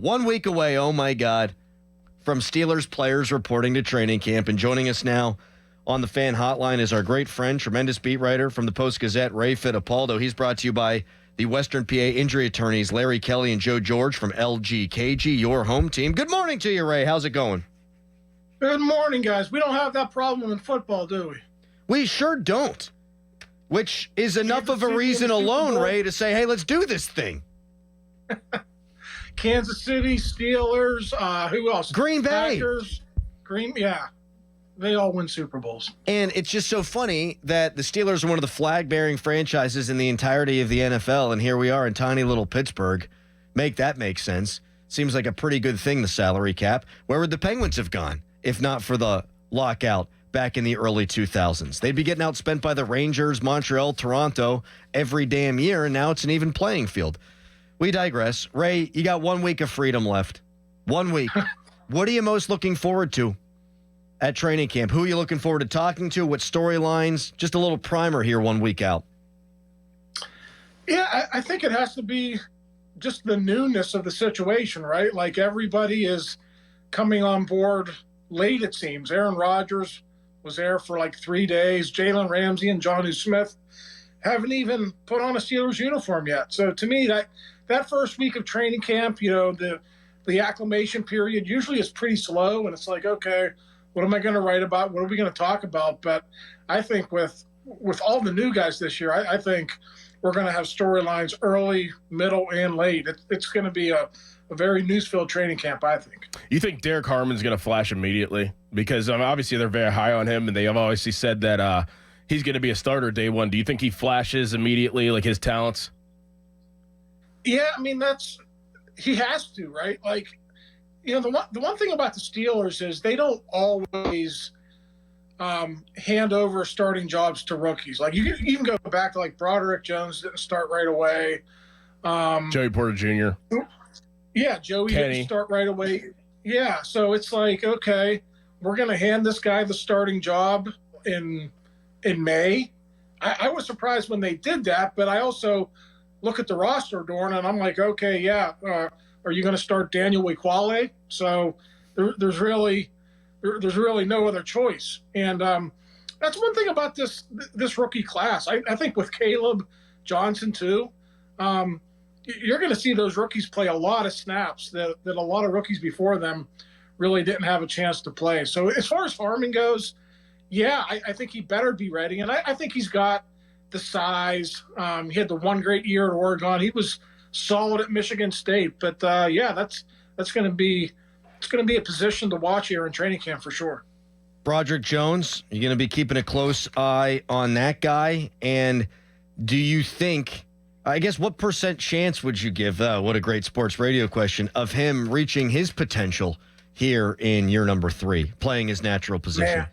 1 week away, oh my God, from Steelers players reporting to training camp. And joining us now on the Fan Hotline is our great friend, tremendous beat writer from the Post-Gazette, Ray Fittipaldo. He's brought to you by the Western PA injury attorneys, Larry Kelly and Joe George from LGKG, your home team. Good morning to you, Ray. How's it going? Good morning, guys. We don't have that problem in football, do we? We sure don't, which is enough of a reason alone, Ray, to say, hey, let's do this thing. Kansas City, Steelers, who else? Green Bay. Packers, yeah. They all win Super Bowls. And it's just so funny that the Steelers are one of the flag-bearing franchises in the entirety of the NFL, and here we are in tiny little Pittsburgh. Make that make sense. Seems like a pretty good thing, the salary cap. Where would the Penguins have gone if not for the lockout back in the early 2000s? They'd be getting outspent by the Rangers, Montreal, Toronto every damn year, and now it's an even playing field. We digress. Ray, you got 1 week of freedom left. 1 week. What are you most looking forward to at training camp? Who are you looking forward to talking to? What storylines? Just a little primer here 1 week out. Yeah, I think it has to be just the newness of the situation, right? Like everybody is coming on board late, it seems. Aaron Rodgers was there for like 3 days. Jalen Ramsey and Jonnu Smith haven't even put on a Steelers uniform yet. So to me, that first week of training camp, you know, the acclimation period usually is pretty slow, and it's like, okay, what am I going to write about? What are we going to talk about? But I think with all the new guys this year, I think we're going to have storylines early, middle, and late. It's going to be a very news-filled training camp, I think. You think Derek Harmon's going to flash immediately? Because obviously they're very high on him, and they have obviously said that he's going to be a starter day one. Do you think he flashes immediately, like his talents? Yeah, I mean, he has to, right? Like, you know, the one thing about the Steelers is they don't always hand over starting jobs to rookies. Like, you can go back to, like, Broderick Jones didn't start right away. Joey Porter Jr. Yeah, Joey didn't start right away. Yeah, so it's like, okay, we're going to hand this guy the starting job in May. I was surprised when they did that, but I also look at the roster, Dorin, and I'm like, okay, yeah, are you going to start Daniel Wickwale? So there's really no other choice. And that's one thing about this rookie class. I think with Caleb Johnson too, you're going to see those rookies play a lot of snaps that a lot of rookies before them really didn't have a chance to play. So as far as Harmon goes, yeah, I think he better be ready. And I think he's got the size. He had the one great year at Oregon. He was solid at Michigan State. But yeah, that's going to be a position to watch here in training camp for sure. Broderick Jones, you're going to be keeping a close eye on that guy. And do you think, I guess, what % chance would you give, what a great sports radio question, of him reaching his potential here in year number 3, playing his natural position? Man.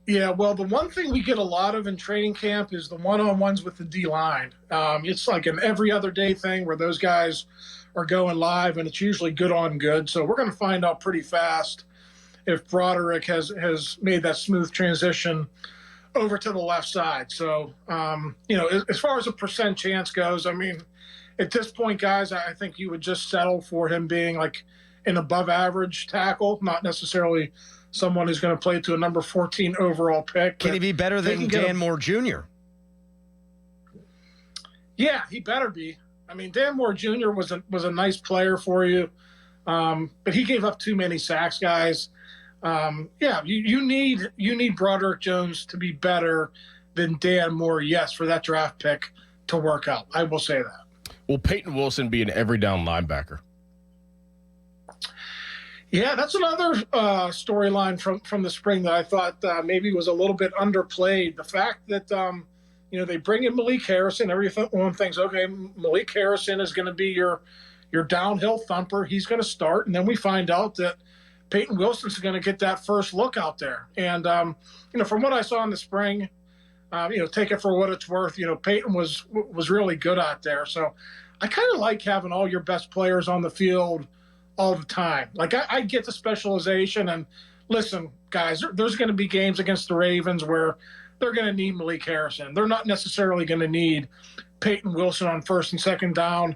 Yeah, well, the one thing we get a lot of in training camp is the one-on-ones with the D-line. It's like an every other day thing where those guys are going live, and it's usually good on good. So we're going to find out pretty fast if Broderick has made that smooth transition over to the left side. So, you know, as far as a % chance goes, I mean, at this point, guys, I think you would just settle for him being like an above-average tackle, not necessarily someone who's going to play to a number 14 overall pick. Can he be better than Dan Moore Jr.? Yeah, he better be. I mean, Dan Moore Jr. was a nice player for you, but he gave up too many sacks, guys. Yeah, you need Broderick Jones to be better than Dan Moore, yes, for that draft pick to work out. I will say that. Will Peyton Wilson be an every down linebacker? Yeah, that's another storyline from the spring that I thought maybe was a little bit underplayed. The fact that you know, they bring in Malik Harrison, everyone thinks, okay, Malik Harrison is going to be your downhill thumper. He's going to start, and then we find out that Peyton Wilson's going to get that first look out there. And you know, from what I saw in the spring, you know, take it for what it's worth. You know, Peyton was really good out there. So I kind of like having all your best players on the field all the time. Like I get the specialization, and listen, guys, there's going to be games against the Ravens where they're going to need Malik Harrison. They're not necessarily going to need Peyton Wilson on first and second down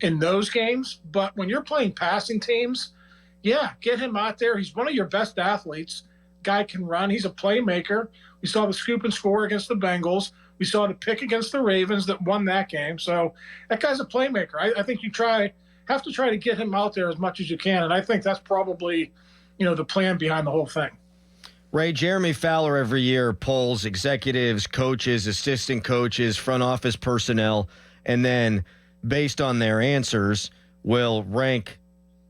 in those games. But when you're playing passing teams, yeah, get him out there. He's one of your best athletes. Guy can run. He's a playmaker. We saw the scoop and score against the Bengals. We saw the pick against the Ravens that won that game. So that guy's a playmaker. I think you have to try to get him out there as much as you can. And I think that's probably, the plan behind the whole thing. Ray, Jeremy Fowler every year polls executives, coaches, assistant coaches, front office personnel, and then based on their answers will rank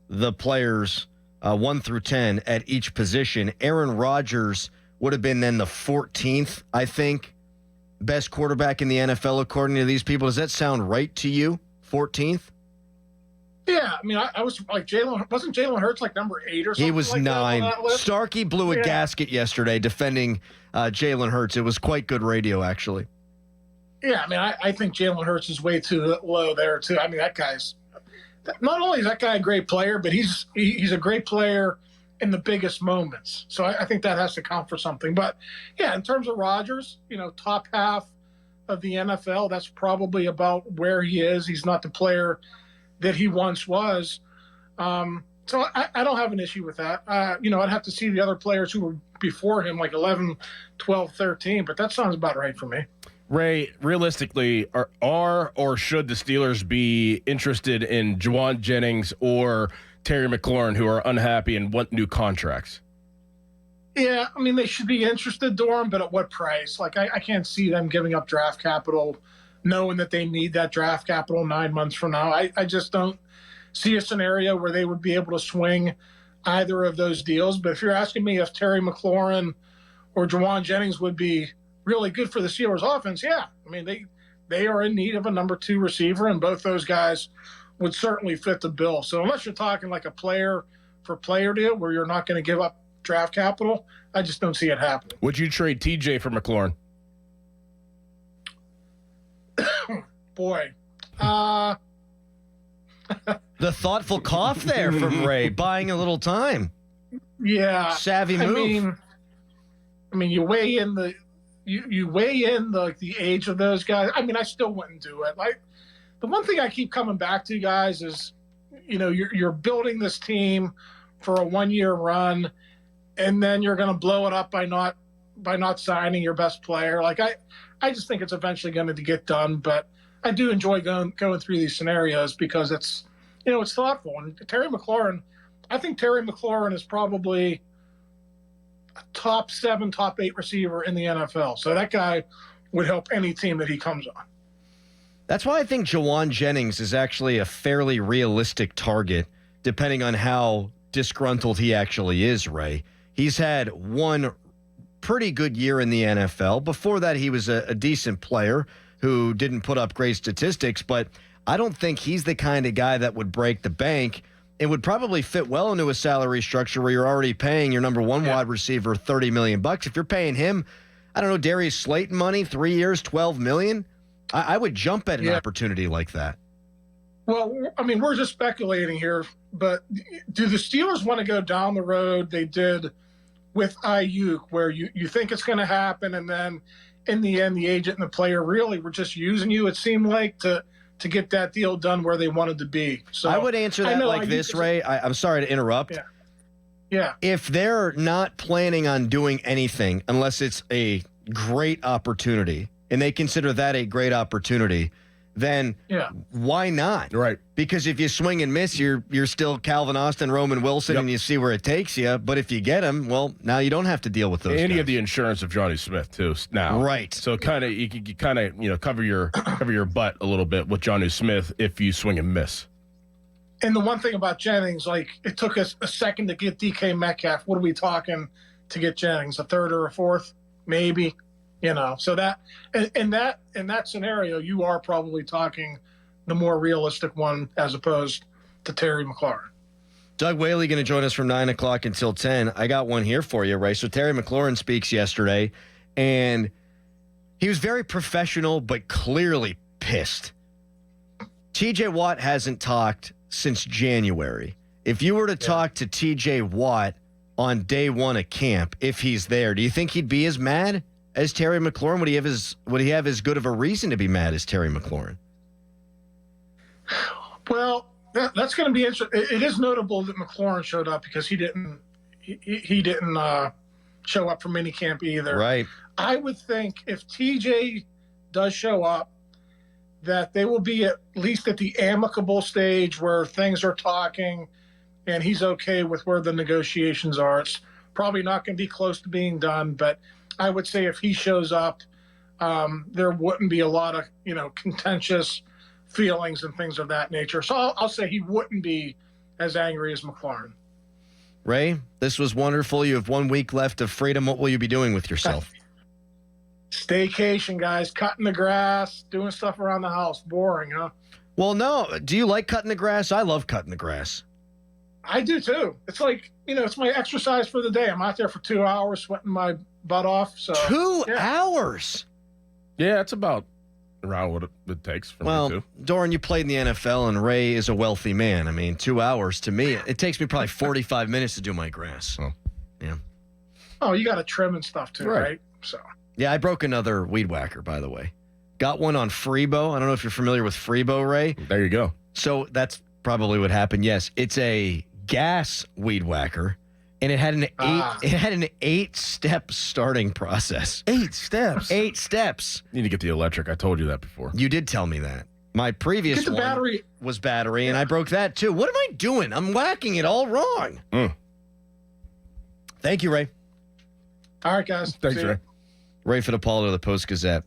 the players 1 through 10 at each position. Aaron Rodgers would have been then the 14th, I think, best quarterback in the NFL according to these people. Does that sound right to you? 14th? Yeah, I mean, I was like wasn't Jalen Hurts like number 8 or something? He was like 9. That on that list? Starkey blew a gasket yesterday defending Jalen Hurts. It was quite good radio, actually. Yeah, I mean, I think Jalen Hurts is way too low there, too. I mean, not only is that guy a great player, but he's a great player in the biggest moments. So I think that has to count for something. But, yeah, in terms of Rodgers, top half of the NFL, that's probably about where he is. He's not the player that he once was. So I don't have an issue with that. I'd have to see the other players who were before him, like 11, 12, 13, but that sounds about right for me. Ray, realistically, are or should the Steelers be interested in Jauan Jennings or Terry McLaurin, who are unhappy and want new contracts? Yeah, I mean, they should be interested, Dorin, but at what price? Like, I can't see them giving up draft capital knowing that they need that draft capital 9 months from now. I just don't see a scenario where they would be able to swing either of those deals. But if you're asking me if Terry McLaurin or Jauan Jennings would be really good for the Steelers offense, yeah. I mean, they are in need of a number 2 receiver, and both those guys would certainly fit the bill. So unless you're talking like a player-for-player deal where you're not going to give up draft capital, I just don't see it happening. Would you trade TJ for McLaurin? Boy. The thoughtful cough there from Ray, buying a little time. Yeah. Savvy move. I mean, you weigh in the age of those guys. I mean, I still wouldn't do it. Like, the one thing I keep coming back to, guys, is, you're building this team for a 1-year run, and then you're going to blow it up by not signing your best player. Like, I just think it's eventually going to get done, but I do enjoy going through these scenarios because it's thoughtful. And Terry McLaurin, I think Terry McLaurin is probably a top 7, top 8 receiver in the NFL. So that guy would help any team that he comes on. That's why I think Jauan Jennings is actually a fairly realistic target, depending on how disgruntled he actually is, Ray. He's had one pretty good year in the NFL. Before that, he was a decent player who didn't put up great statistics, but I don't think he's the kind of guy that would break the bank. It would probably fit well into a salary structure where you're already paying your number 1 wide receiver $30 million. If you're paying him, I don't know, Darius Slayton money, 3 years, $12 million, I would jump at an opportunity like that. Well, I mean, we're just speculating here, but do the Steelers want to go down the road they did with Ayuk, where you think it's going to happen, and then in the end, the agent and the player really were just using you, it seemed like, to get that deal done where they wanted to be. So I would answer that like this, Ray. I'm sorry to interrupt. Yeah. If they're not planning on doing anything unless it's a great opportunity, and they consider that a great opportunity, then why not? Right. Because if you swing and miss, you're still Calvin Austin, Roman Wilson, and you see where it takes you. But if you get him, well, now you don't have to deal with those And guys. you have the insurance of Johnny Smith, too, now. Right. So you kind of cover your butt a little bit with Johnny Smith if you swing and miss. And the one thing about Jennings, like, it took us a second to get DK Metcalf. What are we talking to get Jennings? A third or a fourth? Maybe. So that in that scenario, you are probably talking the more realistic one as opposed to Terry McLaurin. Doug Whaley going to join us from 9 o'clock until 10. I got one here for you, Ray. So Terry McLaurin speaks yesterday, and he was very professional but clearly pissed. T.J. Watt hasn't talked since January. If you were to talk to T.J. Watt on day 1 of camp, if he's there, do you think he'd be as mad as Terry McLaurin? Would he have as good of a reason to be mad as Terry McLaurin? Well, that's going to be interesting. It is notable that McLaurin showed up because he didn't show up for minicamp either. Right. I would think if TJ does show up, that they will be at least at the amicable stage where things are talking and he's okay with where the negotiations are. It's probably not going to be close to being done, but I would say if he shows up, there wouldn't be a lot of, contentious feelings and things of that nature. So I'll say he wouldn't be as angry as McLaurin. Ray, this was wonderful. You have 1 week left of freedom. What will you be doing with yourself? Staycation, guys. Cutting the grass, doing stuff around the house. Boring, huh? Well, no. Do you like cutting the grass? I love cutting the grass. I do, too. It's like, it's my exercise for the day. I'm out there for 2 hours sweating my butt off. So 2 hours? Yeah, it's about around what it takes for me to. Dorin, you played in the NFL, and Ray is a wealthy man. I mean, 2 hours to me, it takes me probably 45 minutes to do my grass. Oh. Yeah. Oh, you got to trim and stuff, too, right? So. Yeah, I broke another weed whacker, by the way. Got one on Freebo. I don't know if you're familiar with Freebo, Ray. There you go. So that's probably what happened. Yes, it's a gas weed whacker, and it had an 8-step starting process. 8 steps. 8 steps. You need to get the electric. I told you that before. You did tell me that. My previous one battery. was battery, and I broke that too. What am I doing? I'm whacking it all wrong. Thank you, Ray. All right, guys. Thanks, Ray. Ray Fittipaldo of the Post-Gazette.